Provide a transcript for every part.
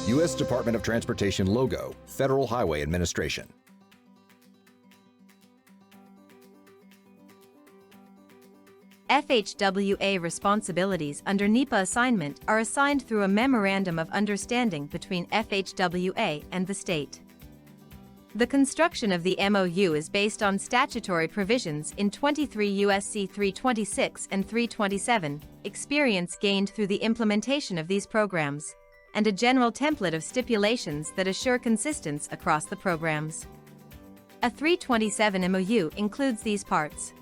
U.S. Department of Transportation logo, Federal Highway Administration. FHWA responsibilities under NEPA assignment are assigned through a Memorandum of Understanding between FHWA and the state. The construction of the MOU is based on statutory provisions in 23 U.S.C. 326 and 327, experience gained through the implementation of these programs, and a general template of stipulations that assure consistency across the programs. A 327 MOU includes these parts.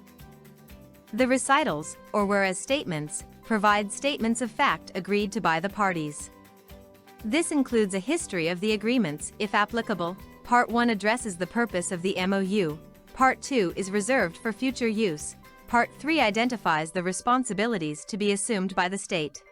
The recitals, or whereas statements, provide statements of fact agreed to by the parties. This includes a history of the agreements, if applicable. Part 1 addresses the purpose of the MOU. Part 2 is reserved for future use. Part 3 identifies the responsibilities to be assumed by the state.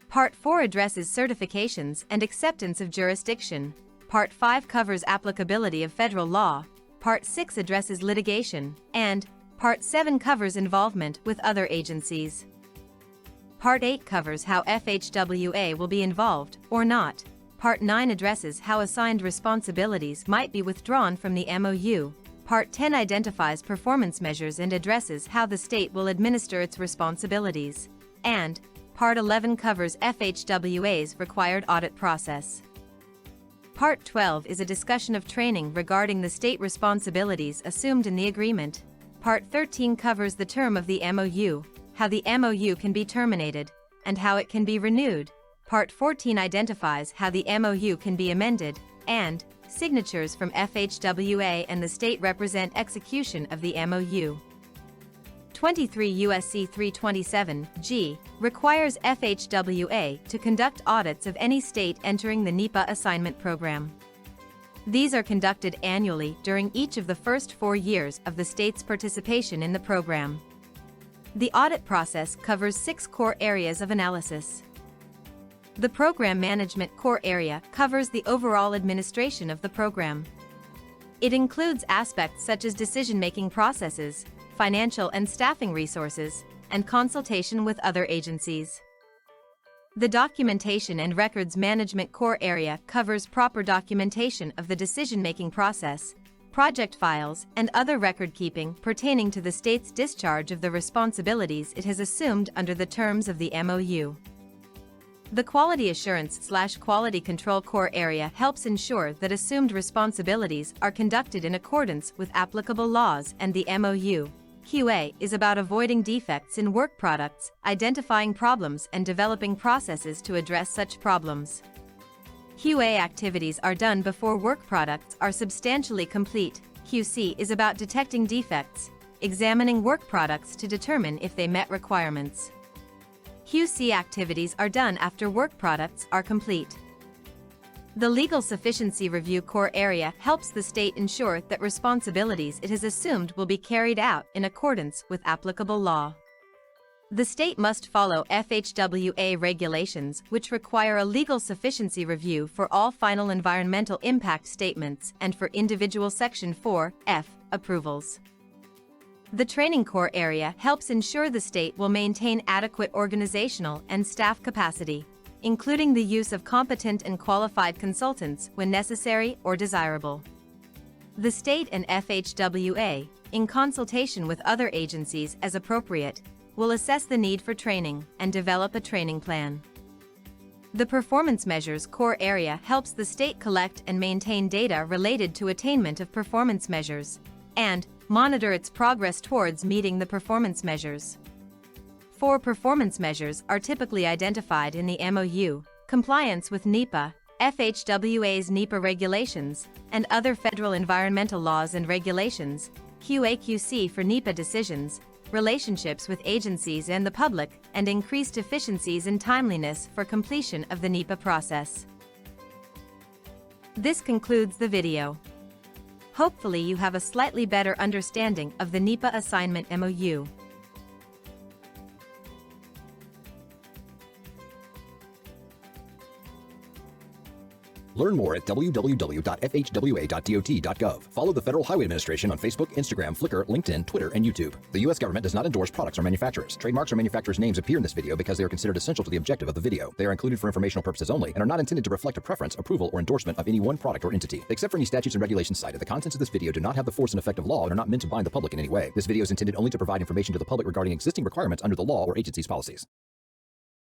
Part 4 addresses certifications and acceptance of jurisdiction. Part 5 covers applicability of federal law, Part 6 addresses litigation, and Part 7 covers involvement with other agencies. Part 8 covers how FHWA will be involved, or not. Part 9 addresses how assigned responsibilities might be withdrawn from the MOU. Part 10 identifies performance measures and addresses how the state will administer its responsibilities. And Part 11 covers FHWA's required audit process. Part 12 is a discussion of training regarding the state responsibilities assumed in the agreement. Part 13 covers the term of the MOU, how the MOU can be terminated, and how it can be renewed. Part 14 identifies how the MOU can be amended, and signatures from FHWA and the state represent execution of the MOU. 23 U.S.C. 327 G requires FHWA to conduct audits of any state entering the NEPA assignment program. These are conducted annually during each of the first 4 years of the state's participation in the program. The audit process covers 6 core areas of analysis. The Program Management Core Area covers the overall administration of the program. It includes aspects such as decision-making processes, financial and staffing resources, and consultation with other agencies. The Documentation and Records Management Core Area covers proper documentation of the decision-making process, project files, and other record-keeping pertaining to the state's discharge of the responsibilities it has assumed under the terms of the MOU. The Quality Assurance/Quality Control Core Area helps ensure that assumed responsibilities are conducted in accordance with applicable laws and the MOU. QA is about avoiding defects in work products, identifying problems, and developing processes to address such problems. QA activities are done before work products are substantially complete. QC is about detecting defects, examining work products to determine if they met requirements. QC activities are done after work products are complete. The Legal Sufficiency Review Core Area helps the state ensure that responsibilities it has assumed will be carried out in accordance with applicable law. The state must follow FHWA regulations, which require a legal sufficiency review for all final environmental impact statements and for individual Section 4(f) approvals. The Training Core Area helps ensure the state will maintain adequate organizational and staff capacity, including the use of competent and qualified consultants when necessary or desirable. The state and FHWA, in consultation with other agencies as appropriate, will assess the need for training and develop a training plan. The Performance Measures Core Area helps the state collect and maintain data related to attainment of performance measures, and monitor its progress towards meeting the performance measures. 4 performance measures are typically identified in the MOU: compliance with NEPA, FHWA's NEPA regulations, and other federal environmental laws and regulations, QA/QC for NEPA decisions, relationships with agencies and the public, and increased efficiencies and timeliness for completion of the NEPA process. This concludes the video. Hopefully you have a slightly better understanding of the NEPA Assignment MOU. Learn more at www.fhwa.dot.gov. Follow the Federal Highway Administration on Facebook, Instagram, Flickr, LinkedIn, Twitter, and YouTube. The U.S. government does not endorse products or manufacturers. Trademarks or manufacturers' names appear in this video because they are considered essential to the objective of the video. They are included for informational purposes only and are not intended to reflect a preference, approval, or endorsement of any one product or entity. Except for any statutes and regulations cited, the contents of this video do not have the force and effect of law and are not meant to bind the public in any way. This video is intended only to provide information to the public regarding existing requirements under the law or agency's policies.